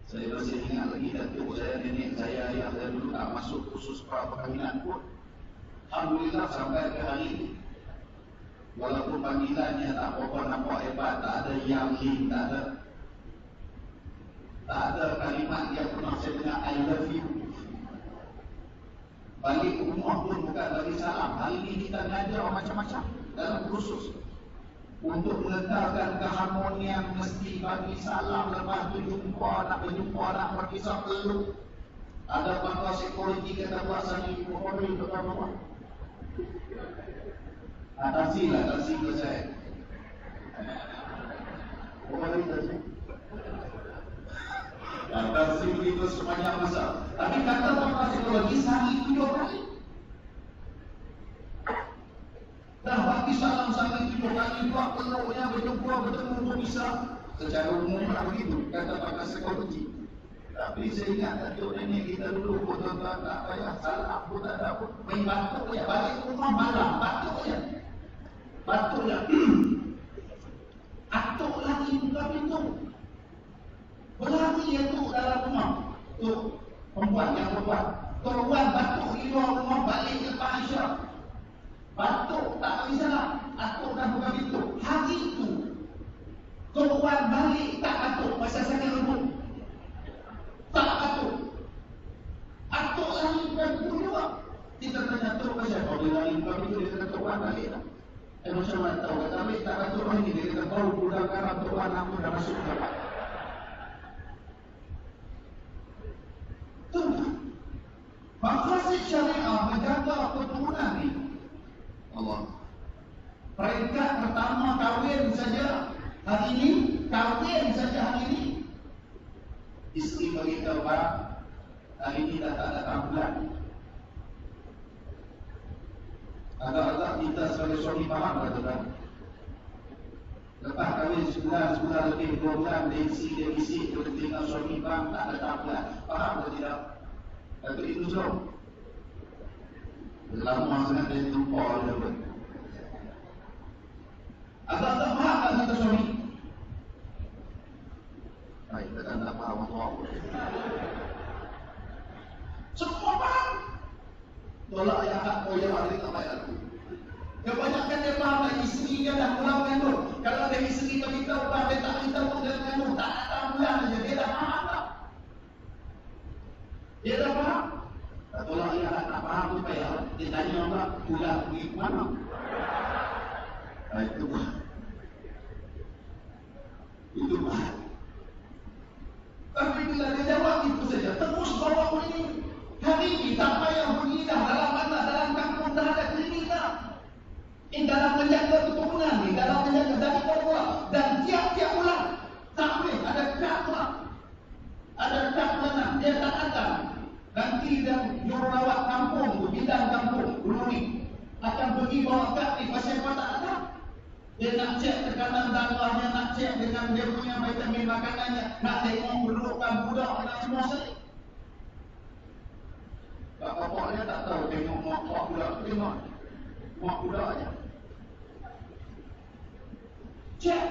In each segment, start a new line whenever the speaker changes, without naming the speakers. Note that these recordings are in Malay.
Saya masih ingat lagi datuk saya, nenek saya, ayah saya dulu tak masuk khusus perkahwinan pun. Alhamdulillah sampai ke hari ini. Walaupun panggilannya tak apa-apa nampak hebat, tak ada yang link, tak ada kalimat yang pernah saya dengar I love you. Balik rumah pun bukan bagi salam. Hari ini kita belajar macam-macam dalam kursus. Untuk meletakkan keharmonian mesti bagi salam, lepas tu jumpa, nak berjumpa, nak berkisah peluk. Ada pakar psikologi kata buat sani orang untuk apa? Atasi ke saya. Orang tadi. Atasi itu sepanjang masa. Tapi kata pakar psikologi sani 7 kali. Dah bagi salam sampai 7 kali, buat peluknya, berjumpa, bertemu pun bisa. Secara umum lah begitu, kata pakar psikologi. Tapi saya ingat datuk nenek kita dulu pun tuan-tuan tak payah salam pun tak ada pun. Main batuk je, balik rumah malam, batuk je. Batuk je. Atuk lagi buka pintu. Berlari dia tu dalam rumah. Tu perempuan yang perempuan. Perempuan batuk di luar rumah, balik ke Pak Aisyah. Batuk tak bagi salam, atuk dah buka pintu. Hari itu perempuan balik tak batuk, masa sakit lembut. Tak batuk. Atuk lari buka pintu juga. Kita tanya atuk macam kalau dia lari buka pintu, dia kata perempuan balik lah. Macam mana tahu kata ambil tak batuk orang ini. Dia kata bau budak garam perempuan aku dah masuk ke tempat. Tuh, maqasid syariah menjaga keturunan ni. Allah. Peringkat pertama kahwin saja hari ini, kahwin saja hari ini. Isteri beritahu barang, hari ini dah tak datang bulan. Agak-agak kita sebagai suami faham kata kan. Lepas kahwin sebulan lebih 2 bulan, dia isi, dia tinggal suami bang, tak datang bulan. Faham atau tidak? Kata itu so. Lama sangat dia tumpah dia pun. Agak-agak faham tak kata suami? Kita kan tak faham apa-apa. Semua faham. Tolak yang hak koyak dia tak payah aku. Kebanyakan dia faham lah isteri dia dah pulang mengandung. Kalau ada isteri beritahu bang, dia tak beritahu pun dia mengandung. Tak datang bulan saja, dia dah faham tak? Dia dah faham? Tolak yang hak tak faham tu payah. Dia tanya orang, bulan pergi ke mana? Itu faham. Itu faham. Tapi bila dia jawab itu saja, terus bawa klinik. Hari ini tak payah pergi dah dalam mana, dalam kampung dah ada klinik dah. Dalam menjaga keturunan ni, dalam menjaga dari pula. Dan tiap-tiap bulan, tak boleh ada kad pula. Ada kad mana, dia tak datang. Nanti dan jururawat kampung tu, bidang kampung, Uluri akan pergi bawa kad ni, pasal apa tak datang. Dia nak cek tekanan darahnya, nak cek dengan dia punya vitamin makanannya, nak tengok kedudukan budak, nak semua sekali. Bapak-bapak dia tak tahu tengok mak budak tu, tengok mak budak je. Cek.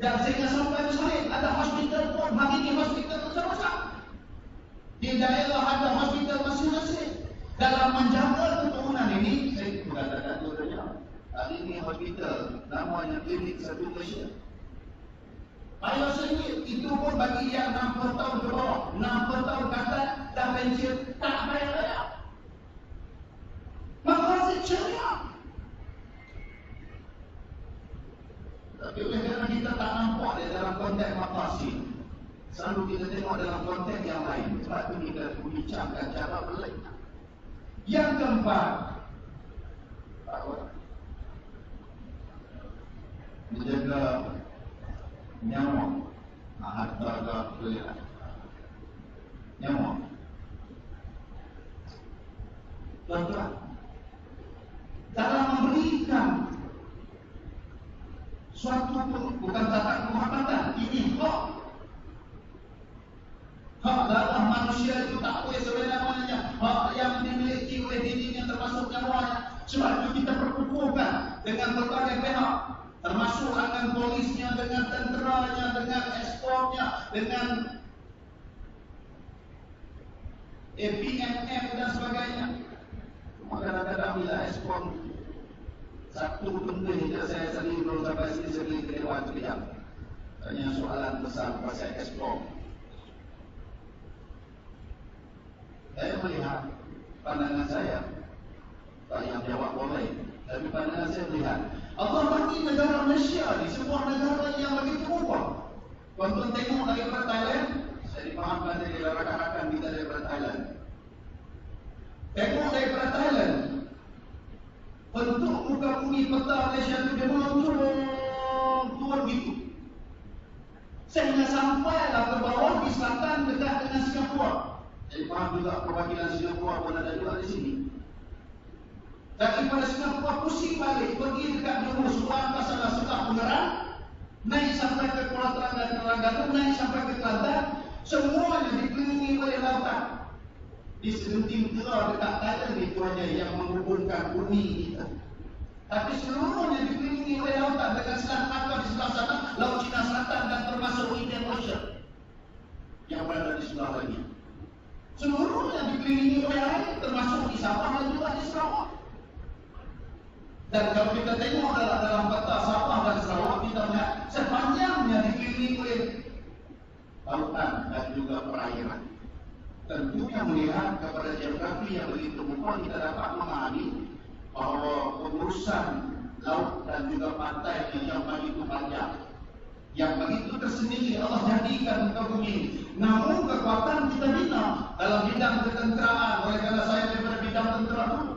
Dan sehingga sampai Mesir, ada hospital pun, hari ini hospital besar-besar. Di daerah ada hospital masing-masing. Dalam menjaga keturunan ini, saya bukan tak tahu saja. Hari ini hospital, namanya Klinik Satu Malaysia. Ayo sendiri, itu pun bagi yang 60 tahun ke bawah, 60 tahun ke atas, dah pensiun, tak bayar raya. Maqasid syariah. Tapi oleh kerana kita tak nampak dia dalam konteks maqasid, selalu kita tengok dalam konteks yang lain. Sebab itu kita bincangkan cara lain. Yang keempat, menjaga nyawa, harta kekayaan. Nyawa. Tuan-tuan, dalam memberikan suatu bukan tata kehormatan, ini hak. Hak dalam manusia itu tak boleh sebenarnya hak yang dimiliki oleh dirinya termasuk nyawanya. Sebab itu kita berkukuhkan dengan berbagai pihak, termasuk dengan polisnya, dengan tenteranya, dengan ekspornya, dengan APMM dan sebagainya. Cuma kadang-kadang bila ekspon satu benda je saya sendiri belum sampai sini sendiri ke Dewan sekejap. Tanya soalan besar pasal ekspor. Saya melihat pandangan saya, tak yang jawab boleh, tapi pandangan saya melihat Allah bagi negara Malaysia ni sebuah negara yang begitu rupa. Tuan-tuan tengok daripada Thailand, saya difahamkan dari rakan-rakan kita daripada Thailand. Tengok daripada Thailand, bentuk muka bumi peta Malaysia itu dia meluncur turun gitu. Sehingga sampailah ke bawah di selatan dekat dengan Singapura. Jadi faham juga perwakilan Singapura pun ada juga di sini. Daripada Singapura pusing balik, pergi dekat Johor, Suruh Angkasa Sekat Pengerang, naik sampai ke Kuala Terengganu, naik sampai ke Kelantan, semuanya dikelilingi oleh lautan. Di segenting utara dekat Thailand itu hanya yang menghubungkan bumi kita. Tapi seluruhnya dikelilingi oleh lautan dengan Selat Melaka di sebelah sana, Laut Cina Selatan dan termasuk Indian Ocean yang berada di sebelah lagi. Seluruhnya dikelilingi oleh air, termasuk di Sabah dan juga di Sarawak. Dan kalau kita tengok dalam peta Sabah dan Sarawak, kita melihat sepanjangnya dikelilingi oleh lautan dan juga perairan. Tentunya melihat kepada geografi yang begitu mudah, kita dapat memahami bahawa pengurusan laut dan juga pantai yang begitu panjang, yang begitu tersendiri Allah jadikan muka bumi. Namun kekuatan kita bina dalam bidang ketenteraan. Oleh kerana saya daripada bidang tentera dulu.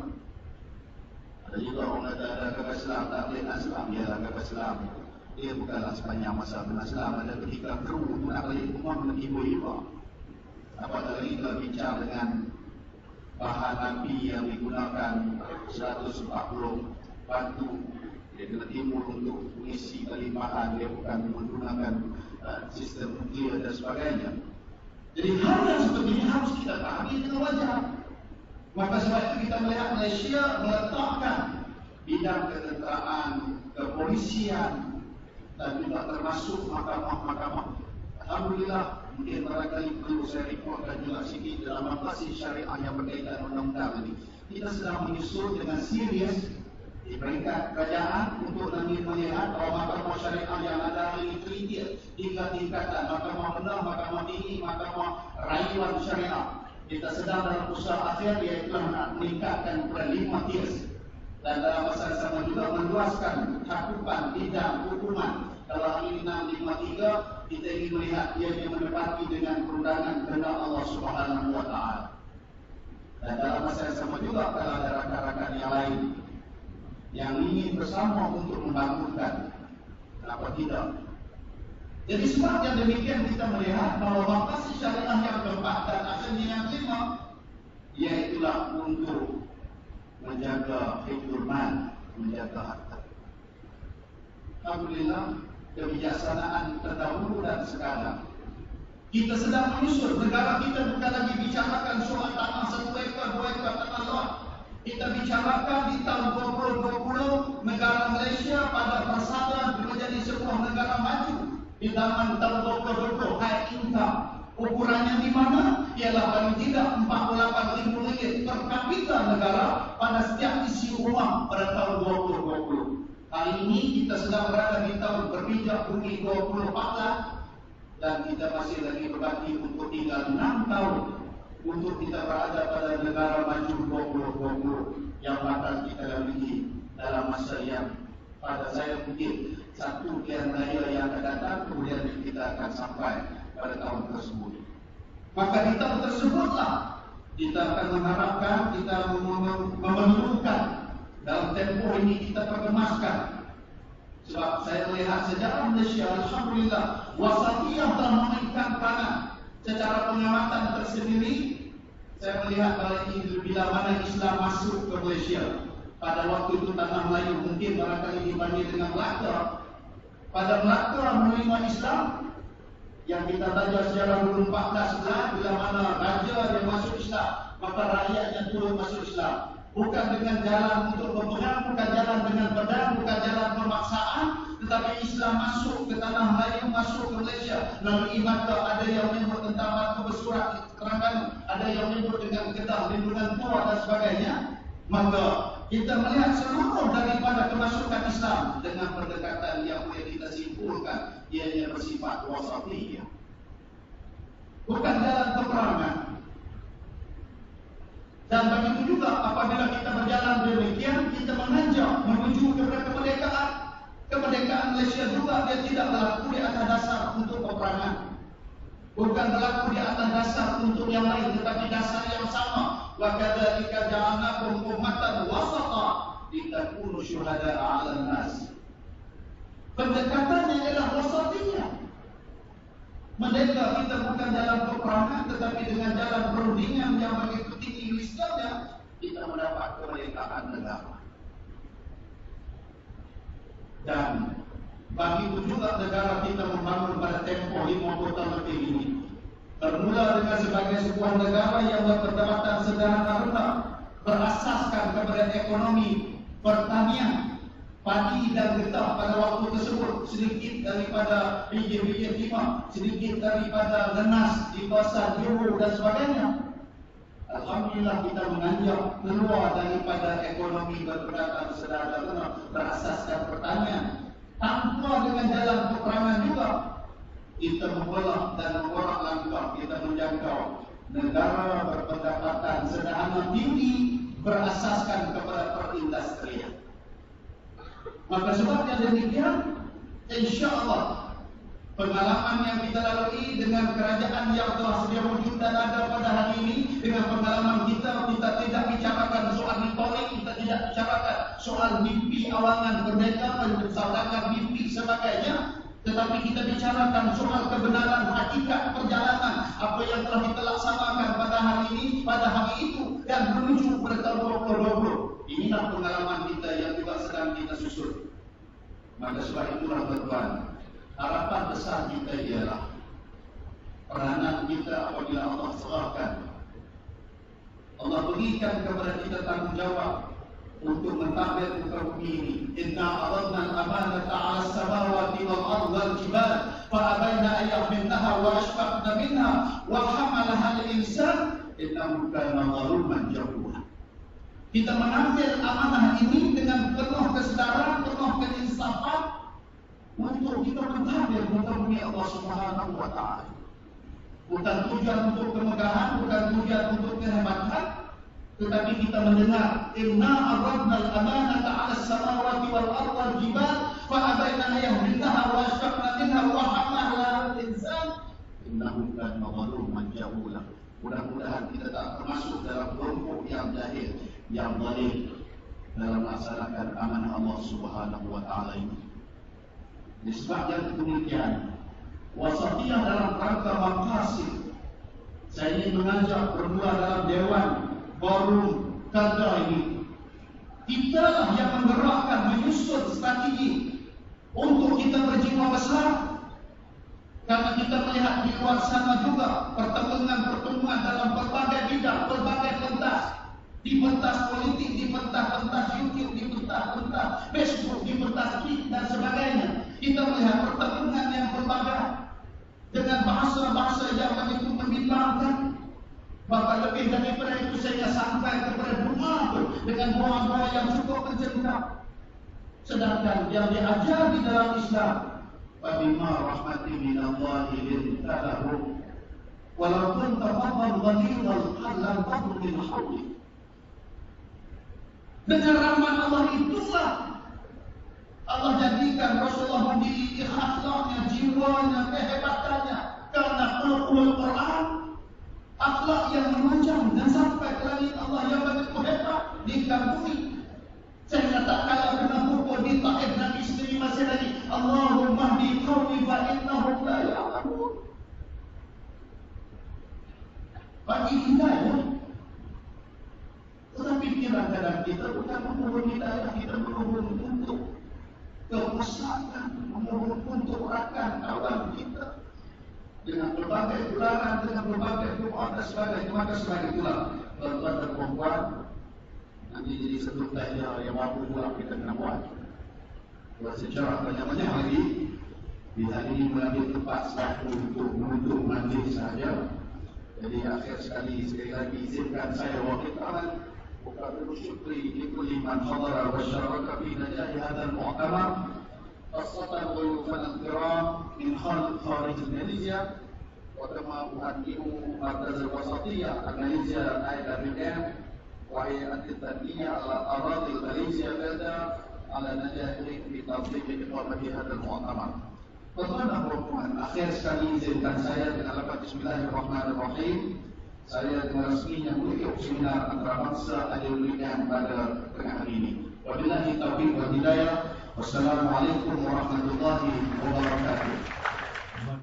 Ada juga orang kata ada kapal selam, tak boleh nak selam. Biarlah kapal selam, dia bukanlah sepanjang masa nak selam. Ada ketika kru itu nak balik rumah menghibur-hibur. Apatah lagi kita bincang dengan bahan api yang digunakan 140 batu, dia kena timur untuk mengisi kelimpahan, dia bukan menggunakan sistem nuklear dan sebagainya. Jadi hal yang seperti ini harus kita pahami dengan wajar. Maka sebab itu kita melihat Malaysia meletakkan bidang ketenteraan, kepolisian dan juga termasuk mahkamah-mahkamah. Alhamdulillah, mungkin barangkali perlu saya reportkan juga sikit dalam aplikasi syariah yang berkaitan undang-undang ini. Kita sedang menyusun dengan serius di peringkat kerajaan untuk nanti melihat bahawa mahkamah syariah yang ada ini terdiri tiga tingkatan: mahkamah rendah, mahkamah tinggi, mahkamah rayuan syariah. Kita sedang dalam usaha akhir iaitu nak meningkatkan kepada 5 tiers, dan dalam masa yang sama juga meluaskan cakupan bidang hukuman. Kalau hari ini 653, kita ingin melihat dia menepati dengan perundangan kehendak Allah Subhanahu Wa Taala. Dan dalam masa yang sama juga kalau ada rakan-rakan yang lain yang ingin bersama untuk membangunkan, kenapa tidak? Jadi sebab yang demikian kita melihat bahawa makasih syariah yang keempat dan akhirnya yang kelima, iaitulah untuk menjaga hifdzul-mal, menjaga harta. Alhamdulillah, kebijaksanaan terdahulu dan sekarang. Kita sedang menyusun negara kita, bukan lagi bicarakan soal tanah 1 ekar, 2 ekar tanah luas. Kita bicarakan di tahun 2020 negara Malaysia pada persada menjadi sebuah negara maju. Di zaman tahun 2020 high income ukurannya di mana? Ialah paling tidak RM48,000 per kapita negara pada setiap isi rumah pada tahun 2020. Hari ini kita sedang berada di tahun berpijak bumi 2014 dan kita masih lagi berbaki untuk tinggal 6 tahun untuk kita berada pada negara maju 2020 yang bakal kita lalui dalam masa yang pada saya mungkin 1 pilihan raya yang akan datang, kemudian kita akan sampai pada tahun tersebut. Maka di tahun tersebutlah kita akan mengharapkan, kita memerlukan dalam tempoh ini kita perkemaskan. Sebab saya melihat sejarah Malaysia, alhamdulillah, wasatiyah telah memainkan peranan. Secara pengamatan tersendiri, saya melihat bila mana Islam masuk ke Malaysia. Pada waktu itu tanah Melayu mungkin barangkali dibanding dengan Melaka. Pada Melaka menerima Islam, yang kita belajar sejarah dulu 14 bila mana raja yang masuk Islam, maka rakyatnya turun masuk Islam. Bukan dengan jalan untuk berperang, bukan jalan dengan pedang, bukan jalan pemaksaan, tetapi Islam masuk ke tanah Melayu, masuk ke Malaysia. Melalui mata ada yang menyebut tentang batu bersurat Terengganu, ada yang menyebut dengan kedah lindungan tua dan sebagainya, maka kita melihat seluruh daripada kemasukan Islam dengan pendekatan yang boleh kita simpulkan ianya bersifat wasatiyah, bukan jalan peperangan. Dan begitu juga apabila kita berjalan demikian, kita menanjak menuju kepada kemerdekaan. Kemerdekaan Malaysia juga dia tidak berlaku di atas dasar untuk peperangan, bukan berlaku di atas dasar untuk yang lain, tetapi dasar yang sama. Wa kadzalika ja'alnakum ummatan wasata litakunu syuhada'a 'alan nas. Pendekatannya adalah wasatiyah. Merdeka kita bukan dalam peperangan, tetapi dengan jalan perundingan yang mengikuti Islamnya, kita mendapat kemerdekaan negara. Dan begitu juga negara kita membangun pada tempoh 50 tahun lebih ini. Bermula dengan sebagai sebuah negara yang berperdapatan sederhana rendah, berasaskan kepada ekonomi pertanian, padi dan getah pada waktu tersebut, sedikit daripada biji-biji timah, sedikit daripada lenas di pasar Johor dan sebagainya. Alhamdulillah kita menanjak keluar daripada ekonomi berperdapatan sederhana rendah, berasaskan pertanian, tanpa dengan jalan peperangan juga. Kita membelah dan memborak langkah, kita menjangkau negara berpendapatan sederhana tinggi berasaskan kepada perindustrian. Maka sebabnya demikian, insya-Allah pengalaman yang kita lalui dengan kerajaan yang telah sedia wujud dan ada pada hari ini, dengan pengalaman kita tidak bicarakan soal retorik, kita tidak bicarakan soal mimpi awangan merdeka, mensadarkan mimpi sebagainya, tetapi kita bicarakan soal kebenaran hakikat perjalanan apa yang telah kita laksanakan pada hari ini, pada hari itu, dan menuju pada tahun 2020. Inilah pengalaman kita yang juga sedang kita susun. Maka sebab itulah tuan-tuan, harapan besar kita ialah peranan kita apabila Allah serahkan, Allah berikan kepada kita tanggungjawab untuk mentadbir muka bumi ini. Inna aradna al-amanata 'ala as-samawati wal-ardi wal-jibal fa abaina an yahmilnaha wa ashfaqna minha wa hamalaha al-insan innahu kana zaluman jahula. Kita mengambil amanah ini dengan penuh kesedaran, penuh keinsafan untuk kita mentadbir muka bumi Allah Subhanahu wa taala. Bukan tujuan untuk kemegahan, bukan tujuan untuk kehebatan, tetapi kita mendengar inna aradna al-amanata 'ala as-samawati wal-ardi wal-jibal fa abaina an yahmilnaha wa ashfaqna minha wa hamalaha al-insan innahu kana zaluman jahula. Mudah-mudahan kita tak termasuk dalam kelompok yang jahil, yang zalim dalam melaksanakan amanah Allah Subhanahu wa taala ini. Disebabkan demikian, wasatiyah dalam rangka maqasid, saya ingin mengajak bermula dalam dewan forum kerja ini. Kita lah yang menggerakkan, menyusun strategi untuk kita berjiwa besar. Karena kita melihat di luar sana juga pertemuan-pertemuan dalam berbagai bidang, berbagai pentas. Di pentas politik, di pentas YouTube, di pentas Facebook, di pentas Twitter dan sebagainya. Kita melihat pertemuan yang berbagai dengan bahasa-bahasa yang begitu membimbangkan. Bahkan lebih daripada itu saya sampai kepada doa dengan doa-doa yang cukup mencengkam. Sedangkan yang diajar di dalam Islam, fabima rahmatin minallahi linta lahum walau kunta fadlan ghalidhal qalbi lam taqul min hawli. Dengan rahmat Allah itulah Allah jadikan Rasulullah memiliki akhlaknya, jiwanya, kehebatannya, karena khuluqul Quran, akhlak yang memanjang dan sampai ke langit Allah yang begitu hebat di bumi. Sehingga tak kala kena pukul di Taif, Nabi sendiri masih lagi Allahumma hdi qaumi fa innahum la ya'lamun. Bagi hidayah. Tetapi kadang-kadang kita bukan memohon hidayah, kita memohon untuk kerusakan, memohon untuk rakan kawan kita dengan berbagai gelaran, dengan berbagai doa dan sebagainya. Maka sebagai itulah tuan-tuan dan perempuan, nanti jadi satu tanya yang mampu pula kita kena buat secara banyak-banyak lagi. Di hari ini mengambil tempat satu untuk menutup majlis sahaja. Jadi akhir sekali lagi izinkan saya wakilkan ucapan syukri likulli man hadara wa syaraka fi najahi hadzal mu'tamar, khassatan dhuyufan al-kiram min kharij Malaysia wa kama uhadiu markaz al-wasatiyah Malaysia IWM wa hay'at at-tanmiyah ala aradhi Malaysia lada ala najahi fi tatbiq iqamati hadzal mu'tamar. Tuan-tuan dan puan-puan, akhir sekali izinkan saya dengan lafaz Bismillahirrahmanirrahim, saya dengan resminya menutup seminar antarabangsa ADUM pada tengah hari ini. Wabillahi taufiq wal hidayah. Wassalamualaikum warahmatullahi wabarakatuh.